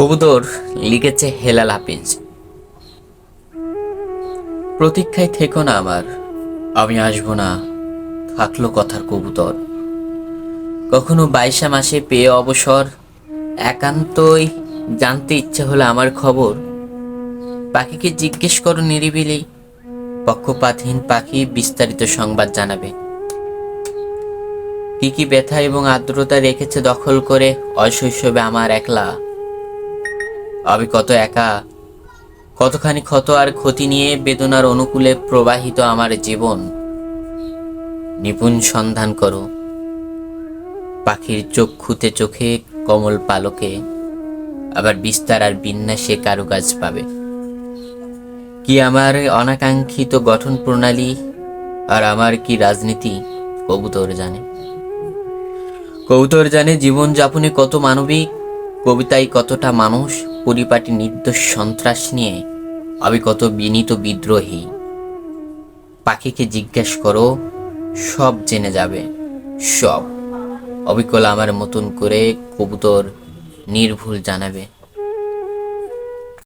কবুতর লিখেছে হেলাল হাফিজ। প্রতীক্ষায় থেকো না আমার, আমি আসবো না, থাকলো কথার কবুতর। কখনো 22 মাসে পেয়ে অবসর, একান্তই জানতে ইচ্ছে হলো আমার খবর। পাখিকে জিজ্ঞেস করো নিরিবিলি, পক্ষপাতহীন পাখি বিস্তারিত সংবাদ জানাবে। কি কি ব্যথা এবং আর্দ্রতা রেখেছে দখল করে অশৈশবে আমার একলা। আমি কত একা, কতখানি ক্ষত আর ক্ষতি নিয়ে বেদনার অনুকূলে প্রবাহিত আমার জীবন। নিপুণ সন্ধান করো পাখির চক্ষুতে চোখে, কমল পালকে, আবার বিস্তার আর বিন্যাসে কারুকাজ পাবে। কি আমার অনাকাঙ্ক্ষিত গঠন প্রণালী, আর আমার কি রাজনীতি, কবুতর জানে। কবুতর জানে জীবন যাপনে কত মানবিক, কবিতায় কতটা মানুষ, পরিপাটি নির্দোষ সন্ত্রাস নিয়ে আমি কত বিনীত বিদ্রোহী। পাখিকে জিজ্ঞেস করো, সব জেনে যাবে, সব। অবিকল আমার মতন করে কবুতর নির্ভুল জানাবে।